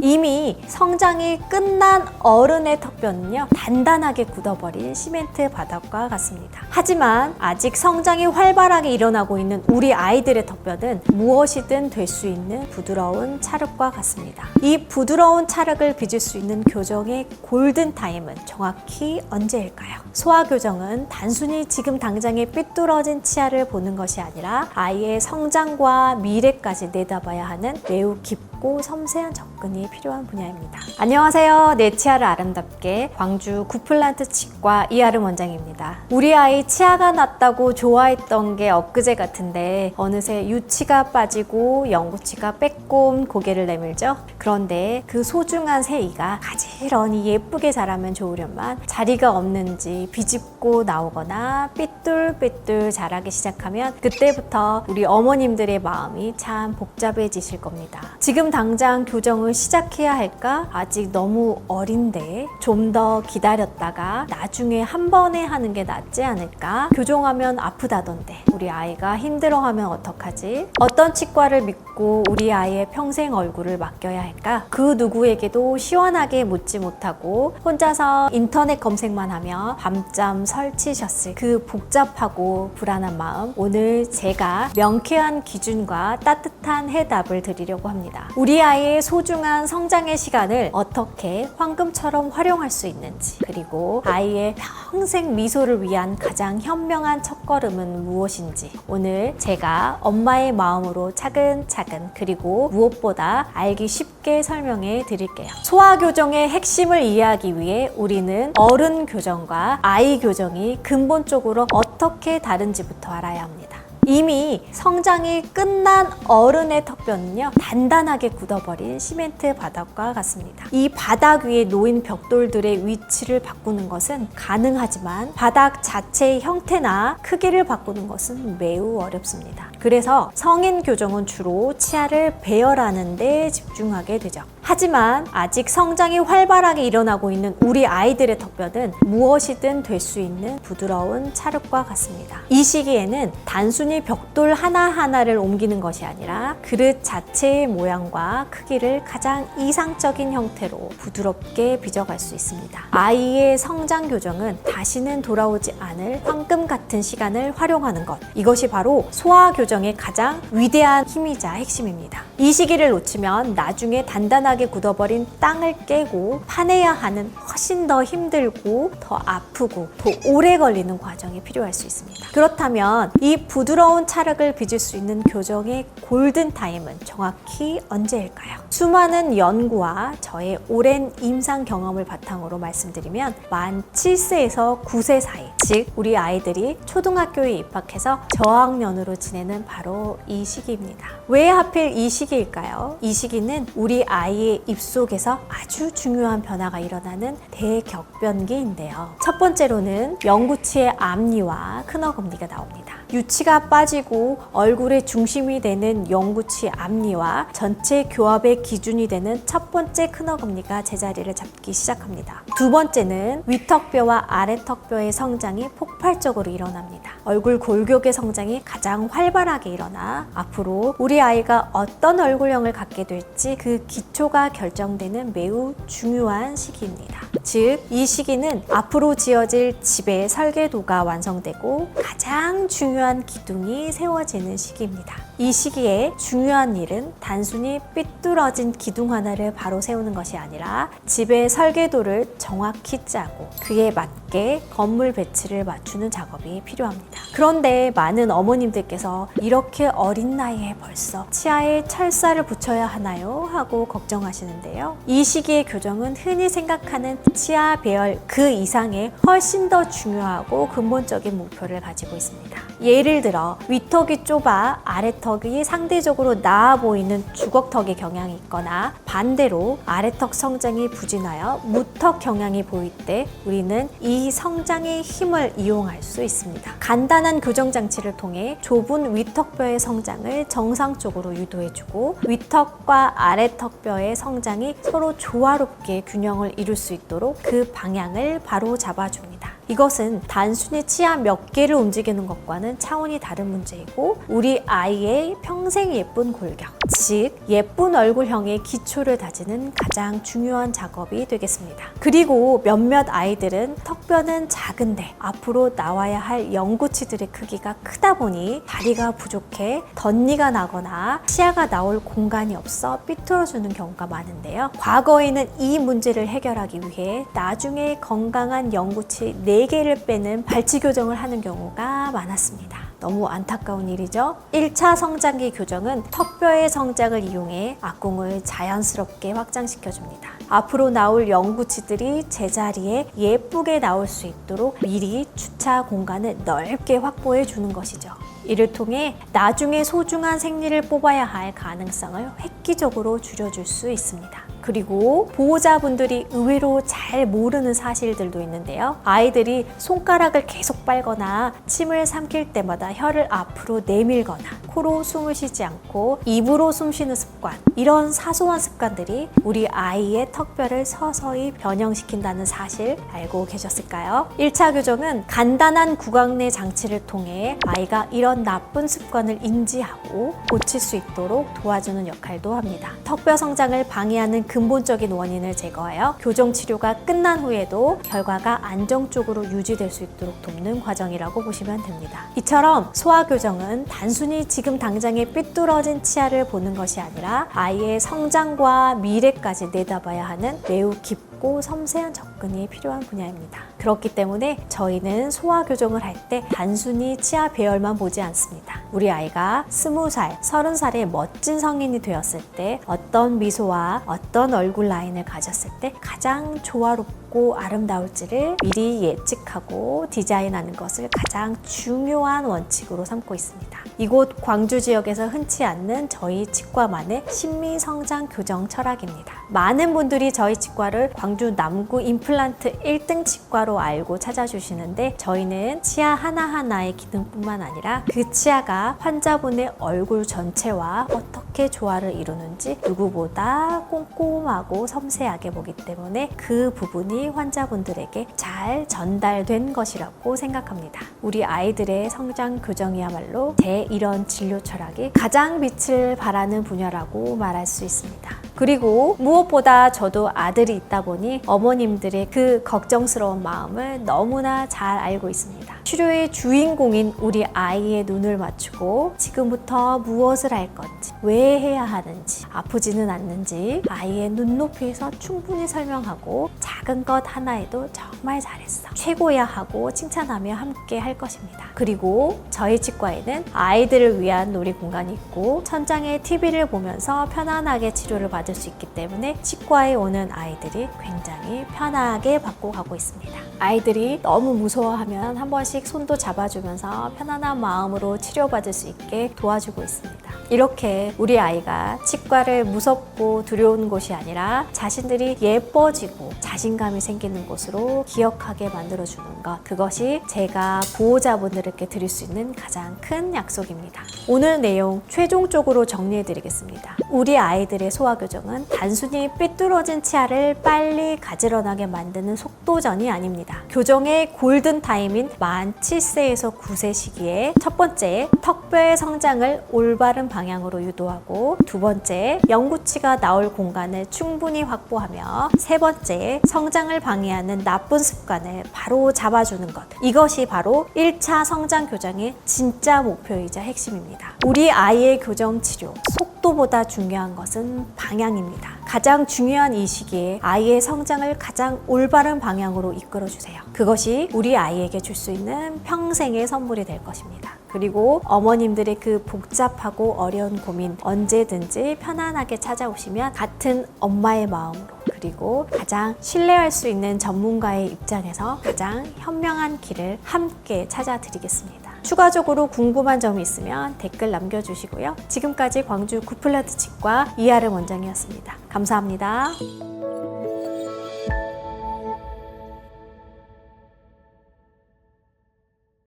이미 성장이 끝난 어른의 턱뼈는요, 단단하게 굳어버린 시멘트 바닥과 같습니다. 하지만 아직 성장이 활발하게 일어나고 있는 우리 아이들의 턱뼈는 무엇이든 될 수 있는 부드러운 찰흙과 같습니다. 이 부드러운 찰흙을 빚을 수 있는 교정의 골든타임은 정확히 언제일까요? 소아교정은 단순히 지금 당장의 삐뚤어진 치아를 보는 것이 아니라 아이의 성장과 미래까지 내다봐야 하는 매우 깊고 섬세한 접근이 필요한 분야입니다. 안녕하세요. 내 치아를 아름답게 광주 구플란트 치과 이아름 원장입니다. 우리 아이 치아가 났다고 좋아했던 게 엊그제 같은데 어느새 유치가 빠지고 영구치가 빼꼼 고개를 내밀죠. 그런데 그 소중한 새이가 가지런히 예쁘게 자라면 좋으련만 자리가 없는지 비집고 나오거나 삐뚤삐뚤 자라기 시작하면 그때부터 우리 어머님들의 마음이 참 복잡해지실 겁니다. 지금 당장 교정을 시작해야 할까? 아직 너무 어린데 좀 더 기다렸다가 나중에 한 번에 하는 게 낫지 않을까? 교정하면 아프다던데 우리 아이가 힘들어하면 어떡하지? 어떤 치과를 믿고 우리 아이의 평생 얼굴을 맡겨야 할까? 그 누구에게도 시원하게 묻지 못하고 혼자서 인터넷 검색만 하며 밤잠 설치셨을 그 복잡하고 불안한 마음, 오늘 제가 명쾌한 기준과 따뜻한 해답을 드리려고 합니다. 우리 아이의 소중한 성장의 시간을 어떻게 황금처럼 활용할 수 있는지, 그리고 아이의 평생 미소를 위한 가장 현명한 첫걸음은 무엇인지 오늘 제가 엄마의 마음으로 차근차근 그리고 무엇보다 알기 쉽게 설명해 드릴게요. 소아교정의 핵심을 이해하기 위해 우리는 어른 교정과 아이 교정이 근본적으로 어떻게 다른지부터 알아야 합니다. 이미 성장이 끝난 어른의 턱뼈는요, 단단하게 굳어버린 시멘트 바닥과 같습니다. 이 바닥 위에 놓인 벽돌들의 위치를 바꾸는 것은 가능하지만 바닥 자체의 형태나 크기를 바꾸는 것은 매우 어렵습니다. 그래서 성인 교정은 주로 치아를 배열하는 데 집중하게 되죠. 하지만 아직 성장이 활발하게 일어나고 있는 우리 아이들의 턱뼈는 무엇이든 될 수 있는 부드러운 찰흙과 같습니다. 이 시기에는 단순히 벽돌 하나하나를 옮기는 것이 아니라 그릇 자체의 모양과 크기를 가장 이상적인 형태로 부드럽게 빚어갈 수 있습니다. 아이의 성장 교정은 다시는 돌아오지 않을 황금 같은 시간을 활용하는 것, 이것이 바로 소아 교정의 가장 위대한 힘이자 핵심입니다. 이 시기를 놓치면 나중에 단단하게 굳어버린 땅을 깨고 파내야 하는 훨씬 더 힘들고 더 아프고 더 오래 걸리는 과정이 필요할 수 있습니다. 그렇다면 이 부드러운 찰흙을 빚을 수 있는 교정의 골든타임은 정확히 언제일까요? 수많은 연구와 저의 오랜 임상 경험을 바탕으로 말씀드리면 만 7세에서 9세 사이, 즉 우리 아이들이 초등학교에 입학해서 저학년으로 지내는 바로 이 시기입니다. 왜 하필 이 시기일까요? 이 시기는 우리 아이의 입속에서 아주 중요한 변화가 일어나는 대격변기인데요. 첫 번째로는 영구치의 앞니와 큰어금니가 나옵니다. 유치가 빠지고 얼굴의 중심이 되는 영구치 앞니와 전체 교합의 기준이 되는 첫 번째 큰어금니가 제자리를 잡기 시작합니다. 두 번째는 위턱뼈와 아래턱뼈의 성장이 폭발적으로 일어납니다. 얼굴 골격의 성장이 가장 활발하게 일어나 앞으로 우리 아이가 어떤 얼굴형을 갖게 될지 그 기초가 결정되는 매우 중요한 시기입니다. 즉, 이 시기는 앞으로 지어질 집의 설계도가 완성되고 가장 중요한 기둥이 세워지는 시기입니다. 이 시기에 중요한 일은 단순히 삐뚤어진 기둥 하나를 바로 세우는 것이 아니라 집의 설계도를 정확히 짜고 그에 맞게 건물 배치를 맞추는 작업이 필요합니다. 그런데 많은 어머님들께서 이렇게 어린 나이에 벌써 치아에 철사를 붙여야 하나요? 하고 걱정하시는데요. 이 시기의 교정은 흔히 생각하는 치아 배열 그 이상의 훨씬 더 중요하고 근본적인 목표를 가지고 있습니다. 예를 들어 위턱이 좁아 아래턱이 상대적으로 나아 보이는 주걱턱의 경향이 있거나 반대로 아래턱 성장이 부진하여 무턱 경향이 보일 때 우리는 이 성장의 힘을 이용할 수 있습니다. 간단한 교정 장치를 통해 좁은 위턱뼈의 성장을 정상적으로 유도해주고 위턱과 아래턱뼈의 성장이 서로 조화롭게 균형을 이룰 수 있도록 그 방향을 바로 잡아줍니다. 이것은 단순히 치아 몇 개를 움직이는 것과는 차원이 다른 문제이고 우리 아이의 평생 예쁜 골격, 즉 예쁜 얼굴형의 기초를 다지는 가장 중요한 작업이 되겠습니다. 그리고 몇몇 아이들은 턱뼈는 작은데 앞으로 나와야 할 영구치들의 크기가 크다 보니 다리가 부족해 덧니가 나거나 치아가 나올 공간이 없어 삐뚤어지는 경우가 많은데요. 과거에는 이 문제를 해결하기 위해 나중에 건강한 영구치 4개를 빼는 발치 교정을 하는 경우가 많았습니다. 너무 안타까운 일이죠. 1차 성장기 교정은 턱뼈의 성장을 이용해 악궁을 자연스럽게 확장시켜줍니다. 앞으로 나올 영구치들이 제자리에 예쁘게 나올 수 있도록 미리 주차 공간을 넓게 확보해 주는 것이죠. 이를 통해 나중에 소중한 생리를 뽑아야 할 가능성을 획기적으로 줄여줄 수 있습니다. 그리고 보호자분들이 의외로 잘 모르는 사실들도 있는데요. 아이들이 손가락을 계속 빨거나 침을 삼킬 때마다 혀를 앞으로 내밀거나 코로 숨을 쉬지 않고 입으로 숨 쉬는 습관, 이런 사소한 습관들이 우리 아이의 턱뼈를 서서히 변형시킨다는 사실 알고 계셨을까요? 1차 교정은 간단한 구강 내 장치를 통해 아이가 이런 나쁜 습관을 인지하고 고칠 수 있도록 도와주는 역할도 합니다. 턱뼈 성장을 방해하는 근본적인 원인을 제거하여 교정 치료가 끝난 후에도 결과가 안정적으로 유지될 수 있도록 돕는 과정이라고 보시면 됩니다. 이처럼 소아 교정은 단순히 지금 당장의 삐뚤어진 치아를 보는 것이 아니라 아이의 성장과 미래까지 내다봐야 하는 매우 깊고 섬세한 접근이 필요한 분야입니다. 그렇기 때문에 저희는 소아 교정을 할 때 단순히 치아 배열만 보지 않습니다. 우리 아이가 20살, 30살의 멋진 성인이 되었을 때 어떤 미소와 어떤 얼굴 라인을 가졌을 때 가장 조화롭고 아름다울지를 미리 예측하고 디자인하는 것을 가장 중요한 원칙으로 삼고 있습니다. 이곳 광주 지역에서 흔치 않는 저희 치과만의 심미성장 교정 철학입니다. 많은 분들이 저희 치과를 광주 남구 임플란트 1등 치과로 알고 찾아주시는데 저희는 치아 하나하나의 기능뿐만 아니라 그 치아가 환자분의 얼굴 전체와 어떻게 조화를 이루는지 누구보다 꼼꼼하고 섬세하게 보기 때문에 그 부분이 환자분들에게 잘 전달된 것이라고 생각합니다. 우리 아이들의 성장 교정이야말로 제 이런 진료 철학이 가장 빛을 발하는 분야라고 말할 수 있습니다. 그리고 무엇보다 저도 아들이 있다 보니 어머님들의 그 걱정스러운 마음을 너무나 잘 알고 있습니다. 치료의 주인공인 우리 아이의 눈을 맞추고 지금부터 무엇을 할 건지, 왜 해야 하는지, 아프지는 않는지 아이의 눈높이에서 충분히 설명하고 작은 것 하나에도 정말 잘했어, 최고야 하고 칭찬하며 함께 할 것입니다. 그리고 저희 치과에는 아이들을 위한 놀이 공간이 있고 천장에 TV를 보면서 편안하게 치료를 받을 수 있기 때문에 치과에 오는 아이들이 굉장히 편하게 받고 가고 있습니다. 아이들이 너무 무서워하면 한 번씩 손도 잡아주면서 편안한 마음으로 치료받을 수 있게 도와주고 있습니다. 이렇게 우리 아이가 치과를 무섭고 두려운 곳이 아니라 자신들이 예뻐지고 자신감이 생기는 곳으로 기억하게 만들어주는 것, 그것이 제가 보호자분들께 드릴 수 있는 가장 큰 약속입니다. 오늘 내용 최종적으로 정리해드리겠습니다. 우리 아이들의 소아교정은 단순히 삐뚤어진 치아를 빨리 가지런하게 만드는 속도전이 아닙니다. 교정의 골든타임인 만 7세에서 9세 시기에 첫 번째, 턱뼈의 성장을 올바른 방향으로 유도하고, 두 번째, 영구치가 나올 공간을 충분히 확보하며, 세 번째, 성장을 방해하는 나쁜 습관을 바로 잡아주는 것. 이것이 바로 1차 성장 교정의 진짜 목표이자 핵심입니다. 우리 아이의 교정 치료, 속도보다 중요한 것은 방향입니다. 가장 중요한 이 시기에 아이의 성장을 가장 올바른 방향으로 이끌어주세요. 그것이 우리 아이에게 줄 수 있는 평생의 선물이 될 것입니다. 그리고 어머님들의 그 복잡하고 어려운 고민 언제든지 편안하게 찾아오시면 같은 엄마의 마음으로, 그리고 가장 신뢰할 수 있는 전문가의 입장에서 가장 현명한 길을 함께 찾아드리겠습니다. 추가적으로 궁금한 점이 있으면 댓글 남겨주시고요. 지금까지 광주 구플라트 치과 이하름 원장이었습니다. 감사합니다.